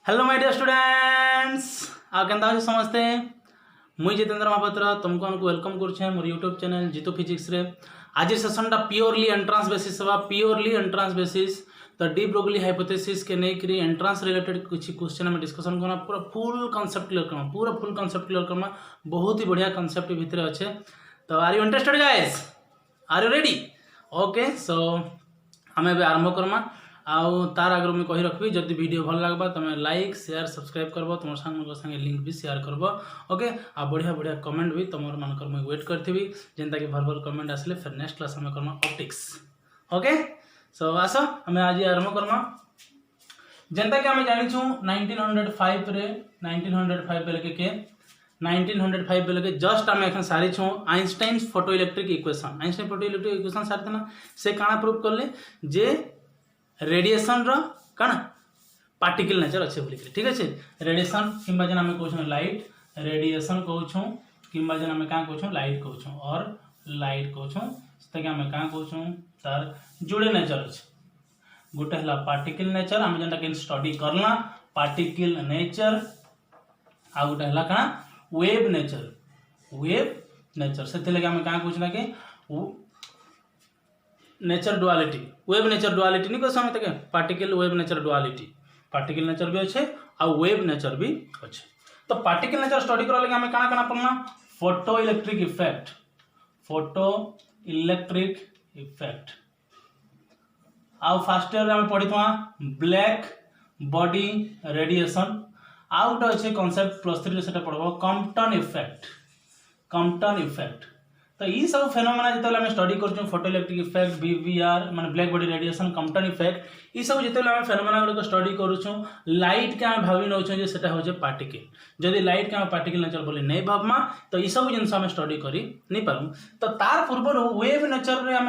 Hello my dear students आ केंदा हो समझते मुई जितेंद्र महापात्र तुमको वेलकम करुछे मोर यूट्यूब चैनल जीतू फिजिक्स रे। आज सेशन टा प्योरली एंट्रांस बेसिस हवा प्योरली एंट्रांस बेसिस तो डी ब्रोगली हाइपोथेसिस के नहीं करी एंट्रांस रिलेटेड कुछ क्वेश्चन में डिस्कशन करना पूरा फुल कांसेप्ट क्लियर करना पूरा फुल कांसेप्ट क्लियर करना बहुत ही बढ़िया कांसेप्ट भीतर अच्छे। तो are you interested guys, are you ready? Okay so आम ए आरंभ करमा आउ तार आगे मुझे कही रखी जदि वीडियो भल लगवा तुम लाइक शेयर सब्सक्राइब करब तुम संगे लिंक भी शेयर करब। ओके आ बढ़िया बढ़िया कमेंट भी तुम मानकर मुझे वेट करी जेनता कि भल भल कमेंट आसले फिर नेक्स्ट क्लास में करमा ऑप्टिक्स। ओके सो आस आम आज आरंभ करमा जेनता कि आम जानी 1905 रे 1905 बेले के 1905 बेले के जस्ट आम एखन सारी छूँ Einstein photo electric equation. Einstein photo electric equation सारी ना से काना प्रूव कले जे रेडिएशन रो कण पार्टिकल नेचर अच्छे बोली ठीक अच्छे रेडिएशन किंबा जन हमें कहूँ लाइट रेडिएशन कहूँ किंबा जन हमें क्या कहूँ लाइट कहूँ और लाइट कहूँ से आम क्या कहूँ तार जोड़े नेचर अच्छे गोटे है पार्टिकल नेचर आम जेनटा कि स्टडी करला पार्टिकल नेचर आ गोटे है क्या वेव नेचर से आम क्या कहूँ कि nature duality wave nature duality नहीं कह समझते particle wave nature duality particle nature भी अच्छे आ वेव नेचर भी अच्छे। तो पार्टिकल नेचर स्टडी करा लगे हमें काना काना पढ़ना फोटो इलेक्ट्रिक इफेक्ट आउ फर्स्ट ईयर में पढ़ी था ब्लैक बॉडी रेडिएशन आउ गोटे अच्छे कॉन्सेप्ट +3 से पढ़ब कॉम्पटन इफेक्ट। तो ये सब फेनोमेना जिते आम स्टडी कर फोटो इलेक्ट्रिक इफेक्ट बीवीआर माने black body radiation Compton effect ये सब जिते आम फेनोमेना गुड़िक स्टडी करूँ लाइट के आम भावी नौ सेटा हूँ पार्टिकल जदि लाइट के आम पार्टिकल नेचर बोली नहीं भावमा तो ये सब जिन आम स्टडी कर नहीं पारूँ। तो तार पूर्व वेव नेचर में आम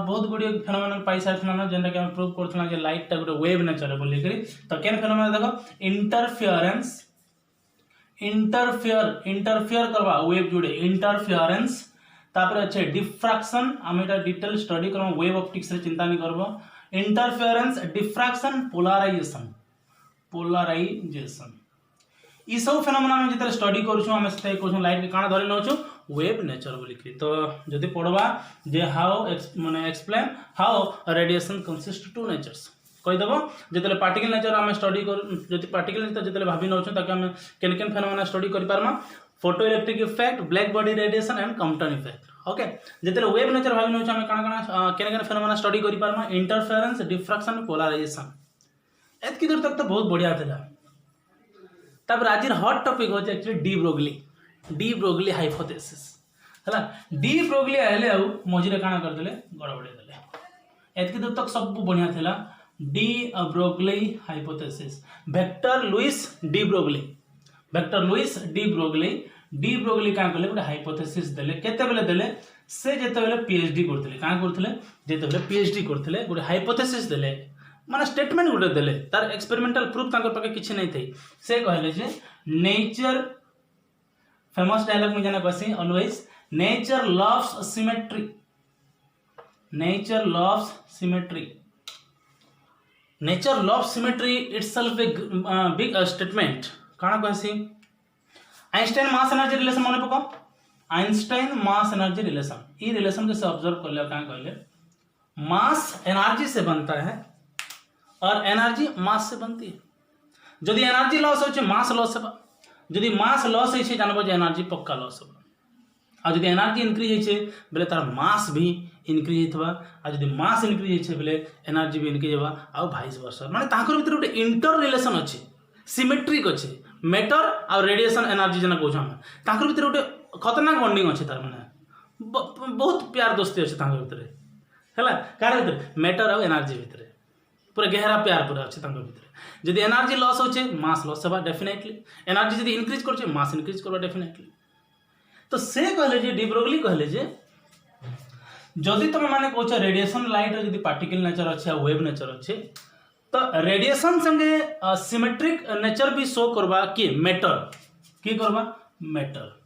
बहुत गुड़िए फेनोमेना पाई सारी जेनटा कि प्रूव करूँ लाइट टा गोटे वेव नेचर बोलिक। तो केन फेनोमेना देख इंटरफियर करवा वेव जुड़े इंटरफियरेंस तापर अच्छे डिफ्रैक्शन आम एटा डिटेल स्टडी करम वेव ऑप्टिक्स रे चिंता नहीं करबो इंटरफेरेंस डिफ्रैक्शन पोलराइजेशन ई सब फेनोमेना में जिते स्टडी करूछु हम से कहूँ लाइट के काना धरि नउछु वेव नेचर बोलिक। तो जदि पढ़वा जे हाउ माने explain how radiation consist to natures कहीदेव जिते पार्टिकल नेचर आम स्टडी कर जदि पार्टिकल नेचर जिते भावी नउछु ताके हम केन केन फेनोमेना स्टडी करि पारमा photo electric effect black body radiation and Compton effect. Okay जिते वेव नेचर भावी नउछु हम काना काना केन केन फेनोमेना स्टडी करि पारमा इंटरफेरेंस डिफ्रैक्शन पोलराइजेशन एतकी दूर तक तो बहुत बढ़िया था। तब आज हॉट टॉपिक होचे एक्चुअली डी ब्रोगली हाइपोथेसिस है डी ब्रोगली आले आउ मझिरे काना करदेले गड़बड़ी देले एतकी दूर तक सब बढ़िया थिला। De Broglie hypothesis Victor Louis de Broglie क्या कले गोटे हाइपोथेसिस देले केते बेले देले से जेते बेले पीएचडी करथिले का करथिले जेते बेले पीएचडी करथिले गोटे हाइपोथेसिस देले माने स्टेटमेंट गोटे देले तार एक्सपेरिमेंटल प्रूफ ताकर पाके किछि नै थई से कहले जे नेचर फेमस डायलॉग में जाना कहसी always nature loves symmetry itself a big statement काना कहसी आइंस्टाइन मास एनर्जी रिलेशन मन पको आइंस्टाइन मास एनर्जी रिलेशन ई रिलेशन के से ऑब्जर्व कर लिया क्या कहले मास एनर्जी से बनता है और एनर्जी मास से बनती है। जदि एनर्जी लॉस हो मास लॉस है जदि मास लॉस है जानब जे एनर्जी पक्का लॉस हो और जदि एनर्जी इनक्रीज है बेले तार मास भी इनक्रीज होता और जदि मास इनक्रीज है बेले एनर्जी भी इनक्रीज होगा और भाइस वर्सा माने ताकर भीतर गोटे इंटर रिलेशन अच्छे सिमेट्रिक अच्छे मैटर और रेडिएशन एनर्जी जना कहूँ हम ताकर भीतर गोटे खतरनाक बॉन्डिंग अच्छे तार माने बहुत प्यार दोस्ती अच्छे ताकर भीतर है कार भीतर मैटर और एनर्जी भीतर पूरा गहरा प्यार पूरा अच्छे ताकर भीतर जदि एनर्जी लॉस होचे मास लॉस होगा डेफिनेटली एनर्जी जदि इनक्रीज करछे मास इनक्रीज करबा डेफिनेटली। तो से कहले जे डी ब्रोगली कहले जे जदि तुम माने कहछ रेडिएशन लाइट रे जदि पार्टिकल नेचर अच्छे वेव नेचर अच्छे तो रेडिएशन संगे सिमेट्रिक नेचर भी शो करबा कि मैटर की करबा मैटर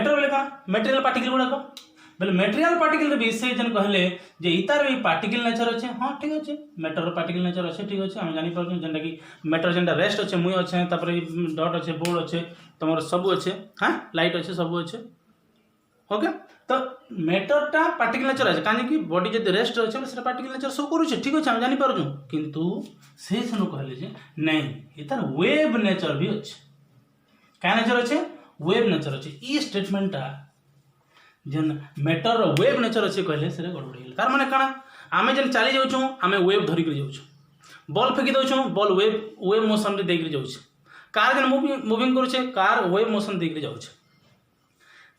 बोले का मटेरियल पार्टिकल गुड़ाक बोले मेटेरियल पार्टिकल भी से जन कहले जे इतार भी पार्टिकल नेचर अच्छे हाँ ठीक अच्छे मैटर पार्टिकल नेचर अच्छे ठीक अच्छे आम जानी पार्छ जेनटा कि मैटर जेनटा रेस्ट अच्छे मुई अच्छे तापर डट अच्छे बोर्ड अच्छे तुम सब अच्छे हाँ लाइट अच्छे सब अच्छे ओके तो मैटरटा पार्टिकल नेचर अच्छे कहीं कि बॉडी जब रेस्ट अच्छे से पार्टिकल नेचर शो करुचे ठीक अच्छे आम जानी पार्छु किंतु से सुनो कहले जे नहीं इतार वेव नेचर भी अच्छे क्या नेचर अच्छे वेव नेचर अच्छे ये स्टेटमेंटा जेन मैटर वेव नेचर अच्छे कहले से गड़बड़ तार माने काना आमे जेन चली जाऊँ आमे वेव धरिक जाऊँ बॉल फेंकी दौँ बॉल वेव मोशन रे देकर जाऊँ कार जेन मुविंग करुचे कार वेव मोशन देकर जाऊँ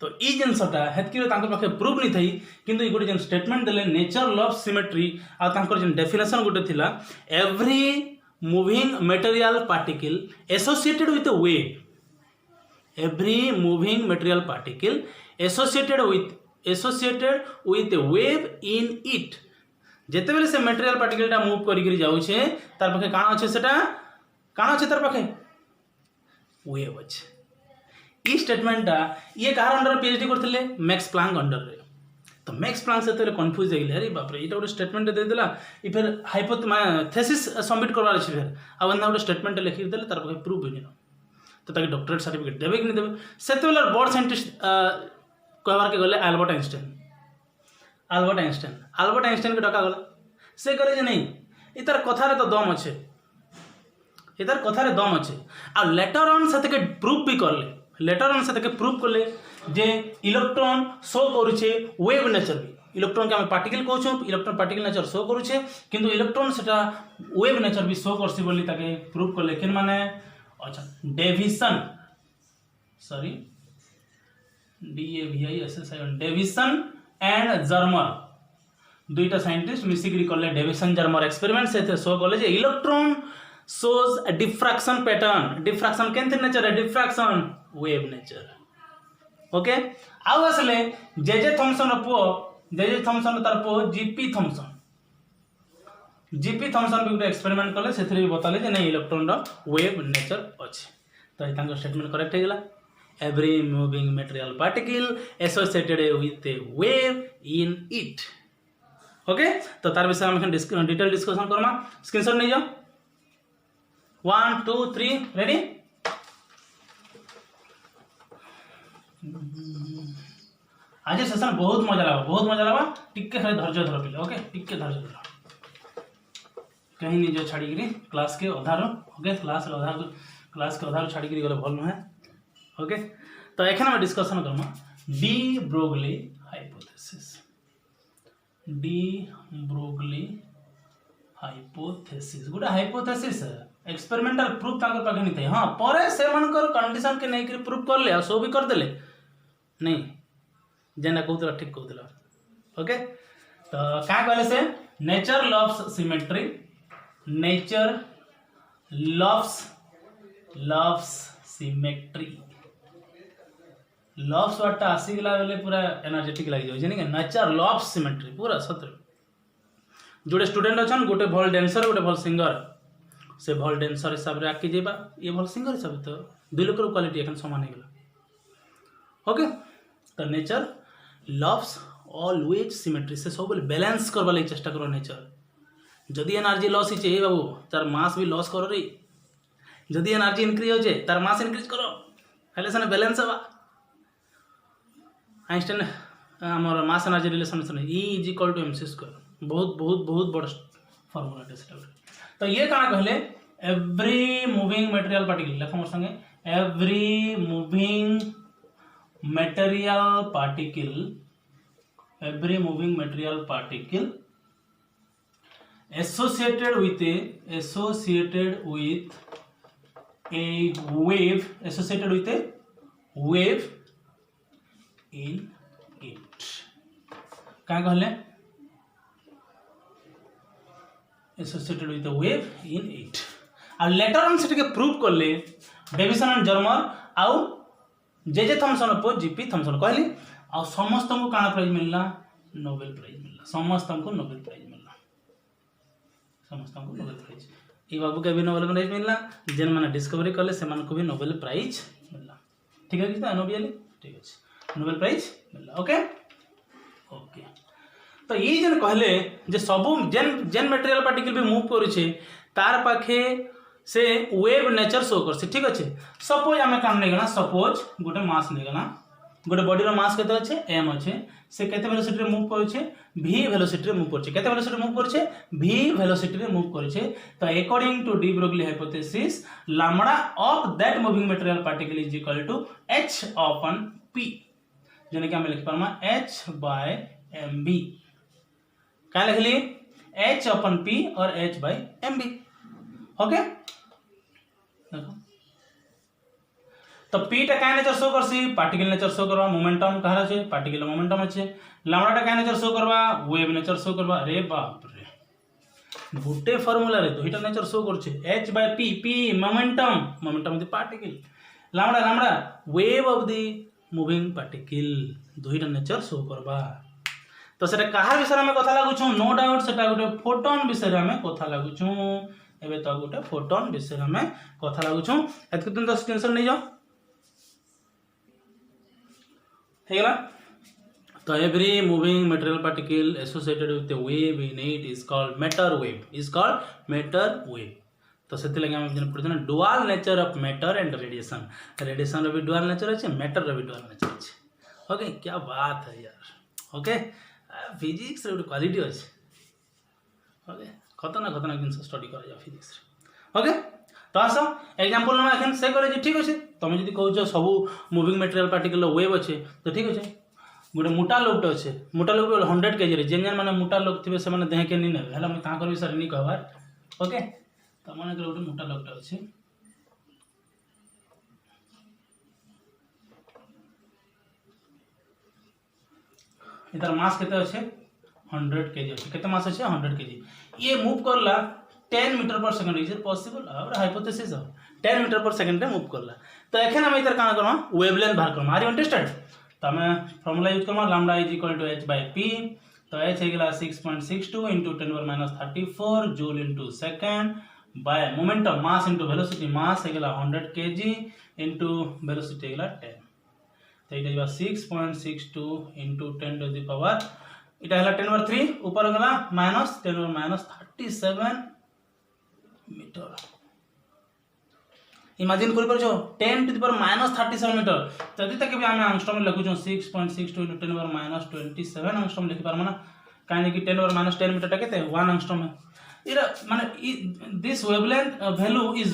तो ये जिनसटा हेतकी पाखे प्रूफ नहीं थी किंतु गोटे जेन स्टेटमेंट देले नेचर लव सिमेट्री आर जेन डेफिनेशन गोटे थिला every moving material particle associated with wave every moving material particle associated with wave in it जिते बेले से मटेरियल पार्टिकलटा मूव करिक जाऊे तार पाखे काण अच्छे सेटा काण अच्छे तार पाखे वेव अच्छे ये स्टेटमेंटा ये कहार अंडर पीएचडी करते मैक्स प्लांक अंडर रे तो मैक्स प्लांक से कन्फ्यूज हो अरे बाप रे ये गोटे स्टेटमेंट देदेला ये फिर हाइपोथ थेसिस सबमिट करवार अच्छे फिर आउ गोटे स्टेटमेंट लिखिदेले तार पाखे प्रूफ हुई तो ताकि डॉक्टरेट सर्टिफिकेट देवे कि नहीं देवे से बड़ साइंटिस्ट कहबार के गले आल्बर्ट आइंस्टाइन के डका गला से कहले नहीं ये तार कथार तो दम अच्छे ये तार कथार दम अच्छे आ लेटर ऑन से प्रूफ भी करले लेटर ऑन से प्रूफ कले जे इलेक्ट्रॉन शो करुचे वेव नेचर भी इलेक्ट्रॉन के आम पार्टिकल कहूँ इलेक्ट्रॉन पार्टिकल नेचर शो करुचे किंतु इलेक्ट्रॉन से वेव नेचर भी शो करसी बोली ताके प्रूफ कले किन माने अच्छा Davisson sorry Davisson and Germer दुईटा साइंटिस्ट मिसिक कले डेविसन जर्मर एक्सपेरिमेंट से शो कले जे electron shows a diffraction pattern diffraction केंथ नेचर है diffraction wave nature ओके आउ आसले जेजे थॉमसन तार पो जीपी थॉमसन भी गोटे एक्सपेरिमेंट कले से भी बताले जे नहीं इलेक्ट्रॉन रो वेव नेचर अच्छे तो ये स्टेटमेंट करेक्ट हो गला every moving material particle associated with A wave in it okay तो तार विषय हम डिटेल डिस्कशन करमा स्क्रीनशॉट नहीं जाओ 1 2 3 रेडी आज सेशन बहुत मजा लगा टिके खाली धैर्य धर पे ओके टिके धैर्य धर कहीं नहीं जो छाड़ी क्लास के अधार ओके क्लास के अधार छाड़ी गले भल नुहे ओके तो एखन हम discussion Karma D Broglie hypothesis गोटे हाइपोथेसिस एक्सपेरिमेंटल प्रूफ तांकर पाखे नहीं थे हाँ पर से कंडीशन के नहीं प्रूफ कर ले सो भी करदे नहीं जेना कहूला ठीक कहूला ओके तो क्या कहले से nature loves symmetry nature loves symmetry loves वर्डटा आसीगला बेले पूरा एनर्जेटिक लगी जाए नेचर लव्स सिमेट्री पूरा सत्र जोड़े स्टूडेंट अच्छा गोटे भल डांसर गोटे भल सिंगर से भल डांसर हिसाब से आगे जाइबा ये भल सिंगर हिसाब से तो दुई लोकर क्वालिटी एखन समान हो ओके तो नेचर लव्स ऑलवेज सिमेट्री से सब बैलेंस करवा लगी चेष्टा करो नेचर जदि एनर्जी लॉस हे बाबू तार मास भी लॉस करो रे जदि एनर्जी इनक्रीज होचे तार मास इनक्रीज करो हेले सने बैलेंस हवा आइंस्टाइन हमर मास एनर्जी रिलेशन से E = mc² बहुत बहुत बहुत बड़ फॉर्मूला है तो ये कहाँ कहले एवरी मूविंग मटेरियल पार्टिकल लेख मोर संगे every moving material particle associated with a wave in it क्या कहले associated with a wave in it uh later on से प्रूफ करले डेविसन एंड जर्मर आउ जे थॉमसन पो जीपी थॉमसन कहली आ समस्त को काना प्राइज मिलला नोबेल प्राइज मिलला समस्त को नोबेल प्राइज ये बाबू के भी नोबेल प्राइज मिलला जेन माने डिस्कवरी कले से मान को भी नोबेल प्राइज मिलला ठीक है कि नोबेल ठीक है नोबेल प्राइज मिलला ओके ओके तो ये जेन कहले जे सब जेन जेन मटेरियल पार्टिकल भी मूव करूचे तार पाखे से वेव नेचर शो करसे ठीक अच्छे सपोज आम कौन नहीं गला सपोज गोटे मास नहीं गला गोटे बॉडी रो मास केते अच्छे एम अच्छे से केते वेलोसिटी रे मूव करूचे v वेलोसिटी रे मूव करूचे केते वेलोसिटी रे मूव करूचे v वेलोसिटी रे मूव करूचे तो according to de Broglie hypothesis lambda of that moving material particle is equal to h upon p जेने कि हम लिख पारमा h by mv क्या लिखली h अपॉन p और h by mv ओके देखो तो p टा क्या नेचर शो करसी पार्टिकल नेचर शो करवा मोमेंटम कहार আছে पार्टिकल मोमेंटम আছে लैम्बडा टा क्या नेचर शो करवा वेव नेचर शो करवा अरे बाप रे गोटे फार्मूला रे दुईटा नेचर शो करछे h by p p momentum of the particle lambda wave of the moving particle दुईटा नेचर शो करवा तो सेटा कहार विषय में कथा लागुछु नो डाउट सेटा गोटे फोटोन विषय में कथा लागुछु एबे तो गोटे फोटोन विषय में कथा लागुछु एतक तुम तो टेंशन नहीं जाओ हेगला तो every moving material particle associated with the wave in it is called matter wave तो सेति लगे हम जन पढ़ते ना dual nature of matter and radiation रो भी डुअल नेचर अछि मैटर रो भी डुअल नेचर अछि ओके क्या बात है यार ओके फिजिक्स रे क्वालिटी अछि ओके खतरनाक जिन स्टडी कर जा फिजिक्स रे ओके तो आस एग्जांपल ना एखन से करे ठीक अछि तुम जदि कहउछ सब मूविंग मटेरियल पार्टिकल वेव अछि तो ठीक अछि गोटे मोटा लोकटे अछि मोटा लोक 100 केजी रे जेन माने मोटा लोक थिबे से माने देह के नि नेबे हला हम का करबी सर नि कहबार ओके तो माने गोटे मोटा लोकटे अछि इधर मास केते अछि 100 केजी अछि केते मास अछि 100 केजी ये मूव करला 10 मीटर पर सेकंड इज इट पॉसिबल और हाइपोथेसिस 10 मीटर पर सेकंड रे मूव करला तो एखन हम इधर काना करबा वेवलेंथ बाहर करबा आर यू इंटरेस्टेड तो हमें फार्मूला यूज करबा lambda is equal to h by p तो h हेगला 6.62 into 10 power minus 34 joule into second by momentum mass into velocity mass हेगला 100 kg into वेलोसिटी हेगला 10 तो इटा इबा 6.62 into 10 to the power इटा हेला 10 over 3 ऊपर गला minus 10 over minus 37 metre imagine कर परछो 10 to the power minus 37 metre तो यदि तक भी हम एंगस्ट्रॉम में लिखुछो 6.62 into 10 over minus 27 एंगस्ट्रॉम लिखि पार माने काहे कि 10 over minus 10 मीटर टा केते 1 एंगस्ट्रॉम है इरा माने this wavelength value is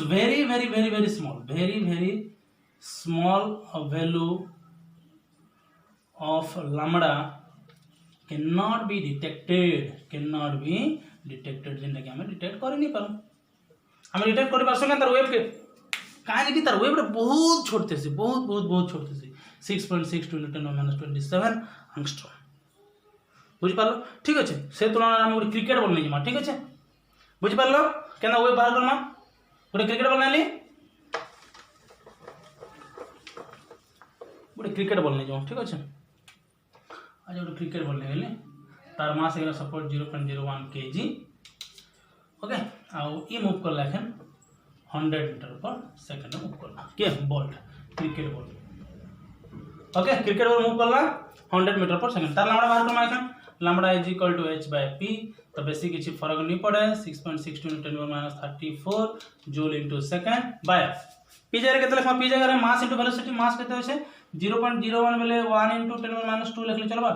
very small value of lambda cannot be detected जेंटा कि हमें डिटेक्ट कर नहीं पारू हमें डिटेक्ट कर पासो तार वेव के काहे कि तार वेव रे बहुत छोटते से बहुत छोटते से 6.62 into 10 minus 27 एंगस्ट्रॉम बुझ पालो ठीक अछि से तुलना हम गोटे क्रिकेट बॉल नै जमा ठीक अछि बुझ पालो केना वेव बाहर करना गोटे क्रिकेट बॉल नै गोटे क्रिकेट बॉल नै जमा ठीक अछि आज गोटे क्रिकेट बॉल नै गेले तार मास है सपोज 0.01 kg ओके आउ ई मूव करला एखन 100 मीटर पर सेकंड मूव करला के ball cricket ball okay cricket ball move करला 100 मीटर पर सेकंड तार लंबड़ा बाहर करना एखन lambda is equal to h by p तो बेसिक किछि फरक नहीं पड़े 6.62 into 10 minus 34 joule into second by p जगह केते लिखमा p जगह मास into वेलोसिटी मास केते होछे 0.01 बेले 1 into 10 minus 2 लिखले चलबा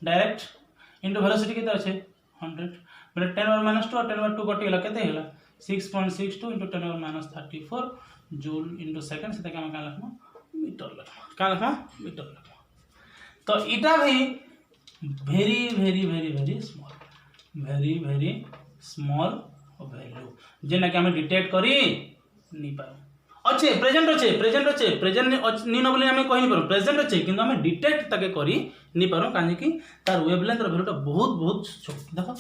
डायरेक्ट into वेलोसिटी केते होछे 100 बेले 10 over minus 2 और 10 over 2 कटि गेला केते हेला 6.62 into 10 over minus 34 joule into second से हम का लिखमा मीटर लिखमा का लिखमा मीटर लिखमा तो इटा भी very small वैल्यू जेना कि हमें डिटेक्ट करी नहीं पारो अच्छे प्रेजेंट नहीं न बोले हमें कहि नहीं पारो प्रेजेंट अच्छे किंतु हमें डिटेक्ट ताके करी नहीं पारो काहे कि तार वेवलेंथ रो वैल्यूटा बहुत छोट देखो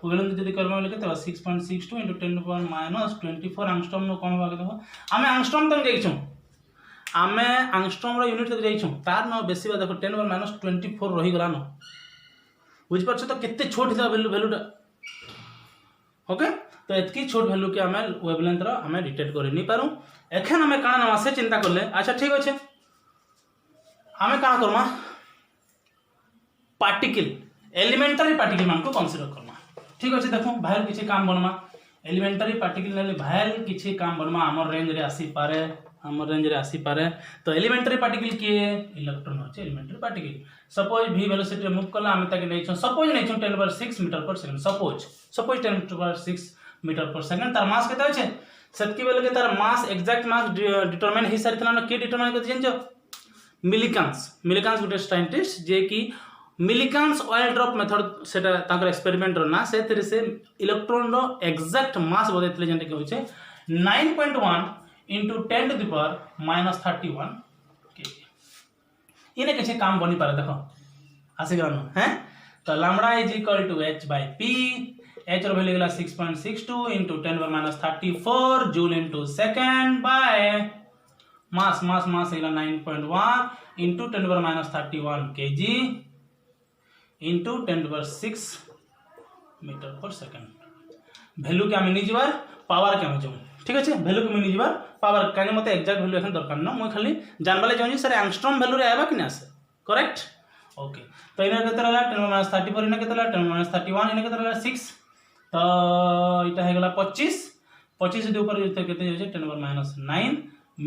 वेवलेंथ जदी करबा बोले केते 6.62 into 10 to the power minus 24 angstrom नो कम भाग देखो हमें एंगस्ट्रॉम तक जाइछो हमें एंगस्ट्रॉम रो यूनिट तक जाइछो तार न बेसी बा देखो 10 over minus 24 रही गला न बुझ पाछो तो केते छोट था वैल्यूटा ओके तो एतकी छोट वैल्यू के हमें वेवलेंथ रो हमें डिटेक्ट कर नहीं पारू एखन हमें काना नवा से चिंता करले अच्छा ठीक अछि हमें काना करमा पार्टिकल एलिमेंटरी पार्टिकल मान को कंसीडर करना। ठीक अच्छे देखो भाइल किसी काम बनवा एलिमेंटरी पार्टिकल ने भाइल किसी काम बनवा आमर रेंज रे आसी पारे तो एलिमेंटरी पार्टिकल किए इलेक्ट्रॉन होचे elementary particle. Suppose v velocity रे मूव करला आमे ताके नै सपोज नै 10⁻6 मीटर पर सेकंड सपोज 10⁻6 मीटर पर सेकंड तार मास केते होचे सेतकी बेले के तार मास एग्जैक्ट मास डिटरमाइन हि सारितला न के डिटरमाइन करते जानजो मिलिकांस गुटे साइंटिस्ट जे कि मिलिकांस ऑयल ड्रॉप मेथड सेटा ताकर एक्सपेरिमेंट ना से थरे से इलेक्ट्रॉन रो एग्जैक्ट मास बदैतले जेंटे के होचे 9.1 into 10 to the power -31 kg इने किसी काम बनी पारे देखो आसे गनो हैं तो lambda is equal to h by p h रो वैल्यू गेला 6.62 into 10 power -34 joule into second by mass गेला 9.1 into 10 power -31 kg into 10 to the 6 metre पर सेकंड वैल्यू क्या मिनी जीवार पावर क्या मिजो ठीक अच्छे वैल्यू को मिनी जीवार पावर काने मते एग्जैक्ट वैल्यू एखन दरकार न मोय खाली जानबाले जाउनी सर एंगस्ट्रॉम वैल्यू रे आबा कि ना से करेक्ट ओके तो इने केते रहला 10 34 इने केते रहला 10 31 इने केते रहला 6 तो इटा हे गेला 25 दे ऊपर जते केते होचे 10 9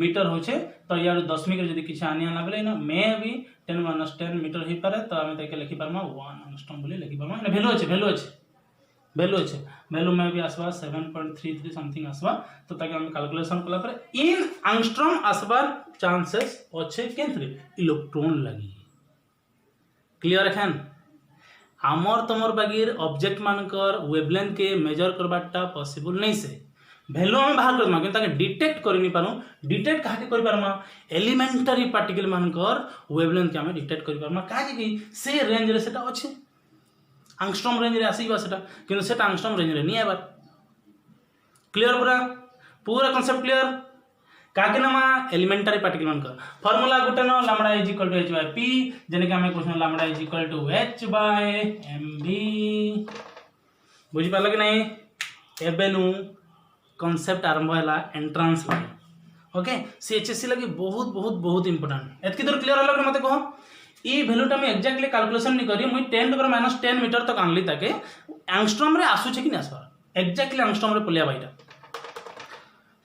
मीटर होचे तो यार दशमिक रे जदी किछ आनी आना बेले ना मे भी 10 10 मीटर ही पारे तो आमे ताके लिखि पारमा 1 एंगस्ट्रॉम बोली लिखि पारमा इने वैल्यू अच्छे वैल्यू में भी आसवा 7.33 समथिंग आसवा तो ताकि हम कैलकुलेशन कला पर इन एंगस्ट्रॉम आसबार चांसेस अच्छे केंद्र इलेक्ट्रॉन लगी क्लियर एखन हमर तमर बागीर ऑब्जेक्ट मानकर वेवलेंथ के मेजर करबाटा पॉसिबल नहीं से वैल्यू हम बाहर करना कि ताके डिटेक्ट करि नि पारो डिटेक्ट काहे करि पारमा एलिमेंटरी पार्टिकल मानकर वेवलेंथ के हम डिटेक्ट करि पारमा काहे कि से रेंज रे सेटा अच्छे एंगस्ट्रॉम रेंज रे आसी सेटा किंतु सेटा एंगस्ट्रॉम रेंज रे नहीं आबार क्लियर पूरा कांसेप्ट क्लियर काके नामा एलिमेंटरी पार्टिकल मान का फार्मूला गुटे न lambda is equal to h by p जेने के हमें question lambda is equal to h by mv बुझि पाला कि नहीं एबेनु कांसेप्ट आरंभ हैला एंट्रेंस लगे ओके सीएचएससी लगे बहुत इंपोर्टेंट एतकी दूर क्लियर होला मते कहो ई वैल्यूटा मैं एक्जेक्टली कैलकुलेशन नहीं करी मुई 10 to the -10 मीटर तक आनली ताके एंगस्ट्रॉम रे आसु छे कि नासवा एक्जेक्टली एंगस्ट्रॉम रे पलिया बाइटा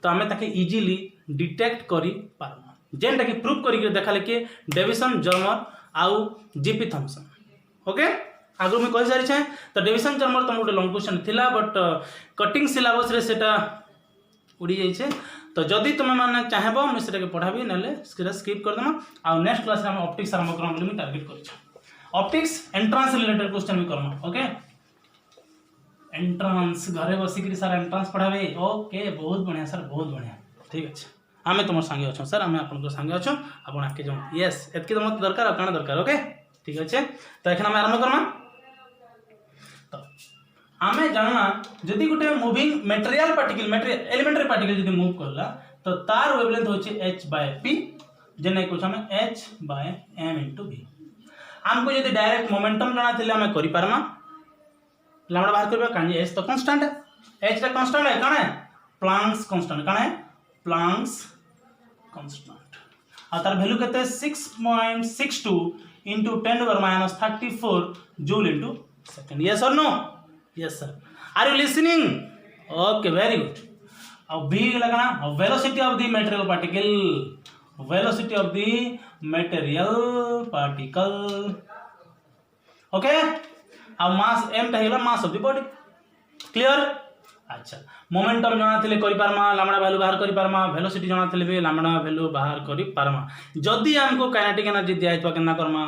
तो हमें ताके इजीली डिटेक्ट करी पारमा जेनटा कि प्रूफ करी के देखाले के डेविसन जर्मर आउ जीपी थॉमसन ओके आगु मैं कहि सारी छे तो डेविसन जर्मर तो मोटे लॉन्ग क्वेश्चन थिला बट कटिंग सिलेबस रे सेटा उड़ी जाई छे तो जदि तुम मैंने चाहब मुझे सेटा के पढ़ाबी नले स्किप कर देमा आ नेक्स्ट क्लास रे हम ऑप्टिक्स आरंभ करम बोली मैं टारगेट करि छ ऑप्टिक्स एंट्रेंस रिलेटेड क्वेश्चन भी करम ओके एंट्रेंस घरे बसी कि सर एंट्रेंस पढ़ाबे ओके बहुत बढ़िया सर बहुत बढ़िया ठीक अछि हमें तुम संगे अच्छो सर हमें आपन संगे अच्छो आपन आके जाओ यस एतके तो मत दरकार काना दरकार ओके ठीक अछि तो एखन हम आरंभ करमा तो आमे जानना जदि गुटे moving material particle elementary particle जदि मूव करला तो तार वेवलेंथ होचे h by p जेने कुछ हमें h by m into v हमको जदि डायरेक्ट मोमेंटम जाना थिले हमें करि पारमा लैम्बडा बाहर करबा कानी h तो कांस्टेंट है h टा कांस्टेंट है काने प्लैंक्स कांस्टेंट काने प्लैंक्स कांस्टेंट आ तार वैल्यू केते 6.62 into 10 to the -34 joule into second yes और no yes sir are you listening okay very good अब v लगना velocity of the material particle okay अब मास m टा हेला mass of the body clear अच्छा momentum जाना थिले करि पारमा लैम्बडा वैल्यू बाहर करि पारमा वेलोसिटी जाना थिले भी लैम्बडा वैल्यू बाहर करि पारमा जदी हमको काइनेटिक एनर्जी दिया हितवा केना करमा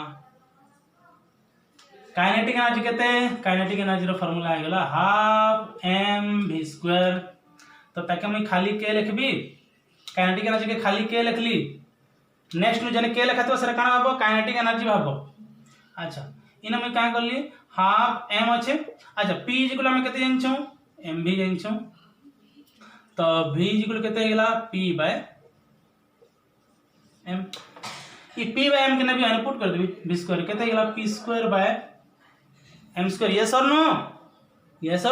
काइनेटिक एनर्जी केते काइनेटिक एनर्जी रो फार्मूला आ गेला हाफ mv² तो ताके मैं खाली के लिखबी काइनेटिक एनर्जी के खाली के लिखली नेक्स्ट में जने के लिखतो सर काना भाबो काइनेटिक एनर्जी भाबो अच्छा इना मैं का करली हाफ m अच्छे अच्छा p इक्वल हम केते जानछौ mv जानछौ तो v इक्वल केते गेला p by m E p by m के भी इनपुट कर देबी v² केते गेला p² by m² यस और नो यस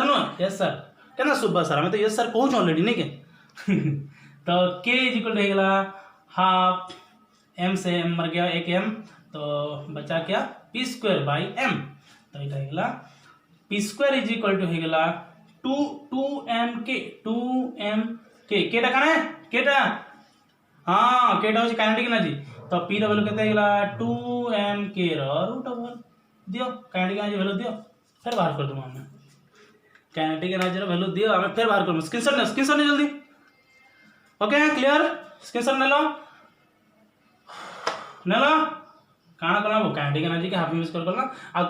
सर केना सुबह सर हमें तो यस सर कहूँ ऑलरेडी नहीं के तो k इक्वल हो गया हाफ m से m मर गया एक m तो बचा क्या पी स्क्वायर बाय एम तो ये होगा p square is equal to हो गला 2m के केटा काना केटा हाँ केटा हो काइनेटिक एनर्जी तो पी रो वैल्यू केते होगा 2m के रो रूट ओवर दियो काइनेटिक एनर्जी वैल्यू दियो फिर बाहर कर दूंगा मैं काइनेटिक एनर्जी रो वैल्यू दियो हमें फिर बाहर करूँ स्क्रीनशॉट ले जल्दी ओके क्लियर स्क्रीनशॉट ले लो काना करना वो काइनेटिक एनर्जी के हाफ यूज कर करना आ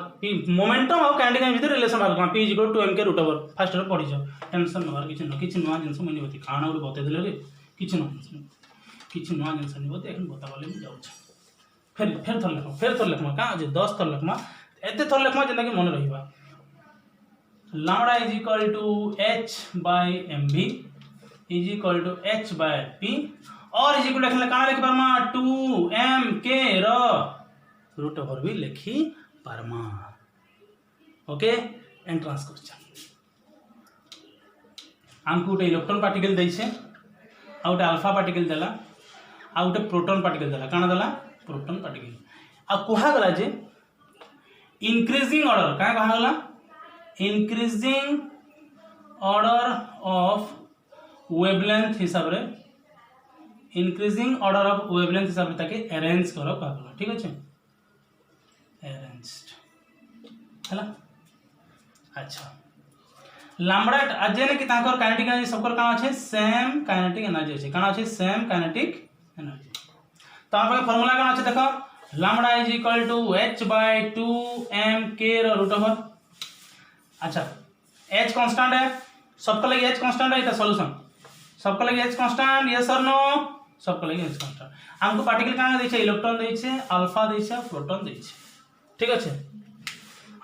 मोमेंटम और काइनेटिक एनर्जी भीतर रिलेशन बाहर करना p = 2m के रूट ओवर फास्ट रे पढ़ी जाओ टेंशन नबार किछि नुआ जिंस मनि होती काना उडे बते देले रे किछि नुआ जिंस नि होती एखन बता वाले में जाउ फिर थर लिखमा का जे 10 थर लिखमा एते थर लिखमा जेना कि मन रहिबा lambda is equal to h by mv is equal to h by p और इज इक्वल लिखले काना लिखि परमा 2m के रो रूट ओवर भी लिखि परमा ओके एंट्रांस क्वेश्चन हमको गोटे इलेक्ट्रॉन पार्टिकल दै छे आ गोटे अल्फा पार्टिकल देला आ गोटे प्रोटॉन पार्टिकल देला काना देला प्रोटॉन पार्टिकल आ कोहा गला जे इंक्रीजिंग ऑर्डर का कहा गला इंक्रीजिंग ऑर्डर ऑफ वेवलेंथ हिसाब रे इंक्रीजिंग ऑर्डर ऑफ वेवलेंथ हिसाब रे ताके अरेंज करो कहा गला ठीक अछि अरेंज्ड हला अच्छा लैम्डा अजेने कि ताकर काइनेटिक एनर्जी सबकर काना छै सेम काइनेटिक एनर्जी छै काना छै सेम काइनेटिक एनर्जी तो आप फार्मूला काना छै देखो lambda is equal to h by 2m के रूट ओवर अच्छा h कांस्टेंट है सबका लगे h कांस्टेंट है इटा सॉल्यूशन सबका लगे h कांस्टेंट यस और नो सबका लगे h कांस्टेंट हमको पार्टिकल काना दै छै इलेक्ट्रॉन दै छै अल्फा दै छै प्रोटॉन दै छै ठीक अछि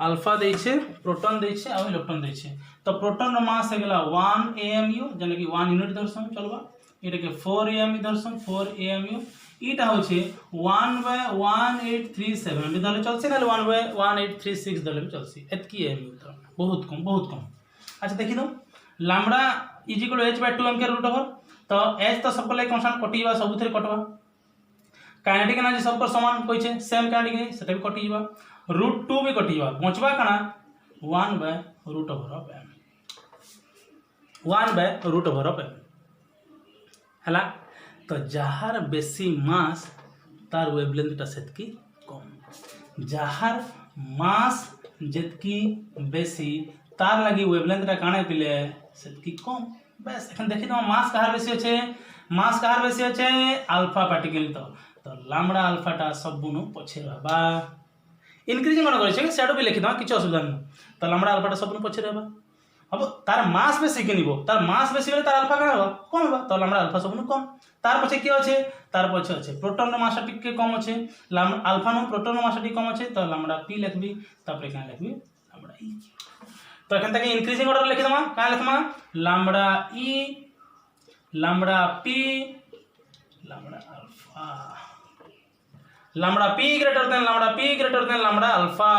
अल्फा दै छै प्रोटॉन दै छै और इलेक्ट्रॉन दै छै तो प्रोटॉन रो मास है गेला 1 amu जने कि 1 यूनिट दर्शन चलबा एटा के 4 amu दर्शन 4 amu इटा हो छे 1/1837 भी दले चलसी ना 1/1836 दले भी चलसी एतकी amu तो बहुत कम अच्छा देखि दो lambda is equal to h by 2m के रूट ओवर तो h तो सबको लाइक कांस्टेंट कटिबा सबुथरे कटबा काइनेटिक एनर्जी सबको समान कोइ छे सेम काइनेटिक एनर्जी सेटा भी कटिबा √2 भी कटिबा पहुंचबा कना 1/√m हला तो जहार बेसी मास तार वेवलेंथटा सेतकी कम जहार मास जेतकी बेसी तार लगी वेवलेंथटा काने पिले सेतकी कम बस एखन देखि तो मास कहार बेसी होचे अल्फा पार्टिकल तो लैम्डा अल्फाटा सबुनु पछे रहबा इंक्रीजिंग कोन करे छै सेडो भी लिखि दवा किछ असुविधा नै तो लैम्डा अल्फाटा सबुनु पछे रहबा अब तार मास बेसी के निबो तार मास बेसी होले तार अल्फा का होबा कम होबा तो लैम्डा अल्फा सबुनु कम तार पछे की अछि तार पछे अछि प्रोटॉन रो मास टिक के कम अछि अल्फा नो प्रोटॉन रो मास टिक कम अछि तो लैम्डा p लिखबी तापर का लिखबी लैम्डा e तो एखन तक इंक्रीजिंग ऑर्डर लिखि दमा का लिखमा lambda e lambda p lambda alpha lambda p greater than lambda alpha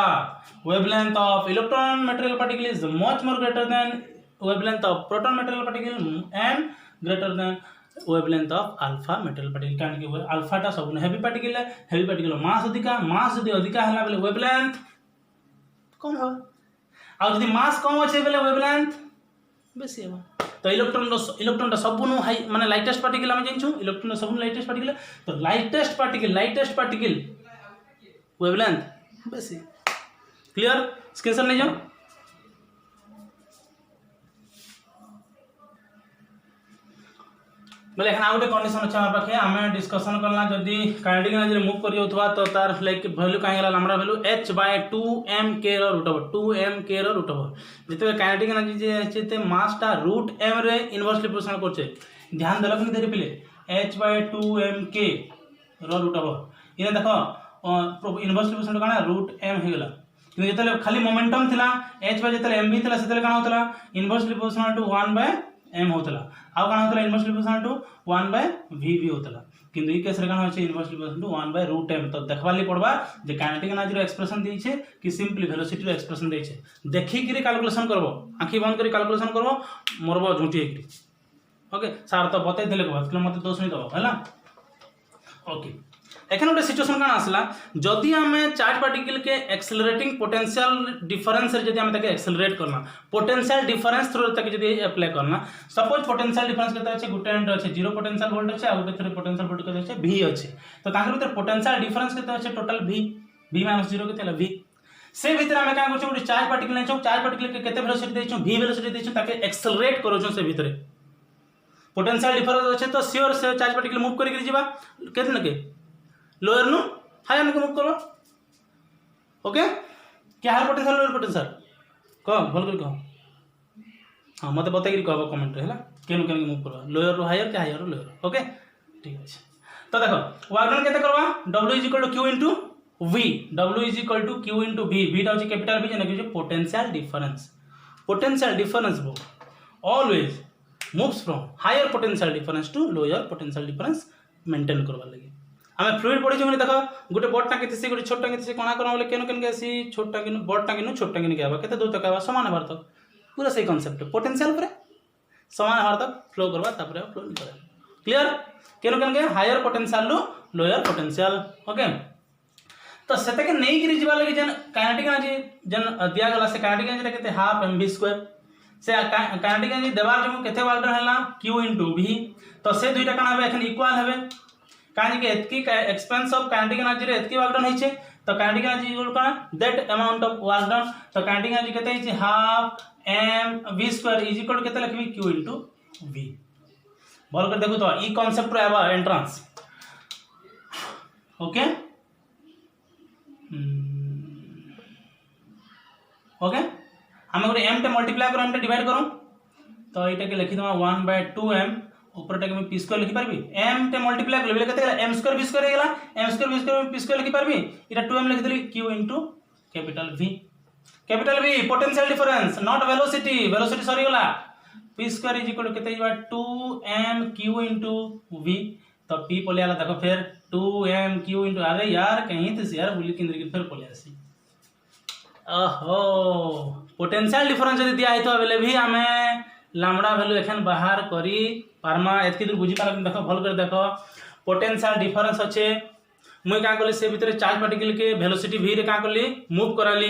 wavelength of electron material particle is much more greater than wavelength of proton material particle and greater than wavelength of alpha material particle कारण कि alpha टा सब heavy particle मास यदि अधिका हला बेले wavelength कम हो आ यदि मास कम अछि बेले wavelength बेसी हो तो इलेक्ट्रॉन टा सबनु हाई माने लाइटेस्ट पार्टिकल हम जानछु इलेक्ट्रॉन टा सबनु लाइटेस्ट पार्टिकल तो लाइटेस्ट पार्टिकल वेवलेंथ बेसी क्लियर स्क्रीनशॉट ले जाओ बोले एखन आउटे कंडीशन अच्छा हमर पाखे हमें डिस्कशन करला जदी काइनेटिक एनर्जी मूव करियो अथवा तो तार लाइक वैल्यू काहे गेला lambda value h by 2m के रूट ओवर जते काइनेटिक एनर्जी जे छै मास टा √m रे इनवर्सली प्रोपोर्शनल करछे ध्यान देलक नि देरी पिले h बाय 2m के रूट ओवर इने देखो इनवर्सली प्रोपोर्शनल काना √m हे गेला कि जते खाली मोमेंटम थिला h बाय जते mv थिला सेते काना होतला इनवर्सली प्रोपोर्शनल टू 1/m होतला आउ काना होतला इनवर्सली प्रोपोर्शनल टू 1/v होतला किंतु ई केस रे काना होचे इनवर्सली प्रोपोर्शनल टू 1/√m तो देखबाली पड़बा जे काइनेटिक एनर्जी रो एक्सप्रेशन दै छै कि सिंपली वेलोसिटी रो एक्सप्रेशन दै छै देखि कि कैलकुलेशन करबो आंखी बंद करी कैलकुलेशन करबो मरबो झूठी एकरी ओके सर तो बतै देले को बात कि मते दोष नै दबो हला ओके एखन गोटे सिचुएशन काण आसला जदि आम चार्ज पार्टिकल के एक्सेलरेटिंग पोटेंशियल डिफरेंस जदि आम ताके एक्सेलरेट करना पोटेंशियल डिफरेंस थ्रू ताके जदि अप्लाई करना सपोज पोटेंशियल डिफरेंस केते अछि गुटे एंड अछि 0 पोटेंशियल वोल्ट अछि आ गुटे थ्रू पोटेंशियल वोल्ट केते अछि v अछि तो ताकर भीतर पोटेंशियल डिफरेंस केते अछि टोटल v माइनस 0 केते v से भीतर आम का करछो गुटे चार्ज पार्टिकल नै चार्ज पार्टिकल के केते वेलोसिटी देछो v वेलोसिटी देछो ताके एक्सेलरेट करोछो से भीतर पोटेंशियल डिफरेंस अछि तो श्योर से चार्ज पार्टिकल मूव करि जिबा केते न के लोअर नु हायर नु मूव करो ओके क्या हायर पोटेंशियल लोअर पोटेंशियल कह भल कर कह हां मते बता कह कमेंट हैला केनु केनु मूव करो लोअर रो हायर के हायर रो लोअर ओके ठीक अछि तो देखो वर्क डन केते करबा w q v w q v v टा कैपिटल v जने कि पोटेंशियल डिफरेंस बो always moves from higher potential difference to lower potential difference maintain करबा लगी आम फ्लूइड पढ़ी मैंने देख गोटे बड़ टाँगी थी गोटे छोट टाँगी थी कणा कर केन केन आसी छोट टाँगी बड़ टाँगी छोट टाँगी क्या के दूर तक सामान हबार तक पूरा सही कनसेप्ट पोटेंशियल पर सामान हबार तक फ्लो करवा फ्लो कर क्लीयर केन केन के higher potential low lower potential okay तो से नहीं कि जीवा लगी जेन काइनेटिक एनर्जी जेन दिया गला से काइनेटिक एनर्जी केते हाफ mv² से काइनेटिक एनर्जी देवार जो केते वर्क डन हला q * v तो से दुईटा काना हेबे एखन इक्वल हेबे काहे कि एतकी एक्सपेंस ऑफ काइनेटिक एनर्जी रे एतकी वर्क डन होइछे तो काइनेटिक एनर्जी इक्वल कना that amount of work done तो काइनेटिक एनर्जी केते हिचे हाफ mv² इज इक्वल केते लिखबी q * v बोल कर देखो तो ई कांसेप्ट रे आबा एंट्रेंस ओके ओके हम गोटे m टे मल्टीप्लाई करो m टे डिवाइड करो तो एटा के लिखि दमा 1/2m ऊपर टा के मैं p² लिखि परबी m टे मल्टीप्लाई कर लेबे कते गेला m² v² गेला m² v² में p² लिखि परबी एटा 2m लिखि देली q * capital V potential difference not velocity सरी गेला p² इज इक्वल टू केते जबा 2m q * v तो p पले आला देखो फिर 2m q * अरे यार कहीं तो यार बुली केंद्र के फिर पले आसी ओहो पोटेंशियल डिफरेंस यदि दिया तो बेले भी हमें लैम्बडा वैल्यू एखन बाहर करी पारमा एतकी दूर बुझी पार देखो भल कर देखो पोटेंशियल डिफरेंस अच्छे मुई का कली से भीतर चार्ज पार्टिकल के वेलोसिटी v रे का कली मूव कराली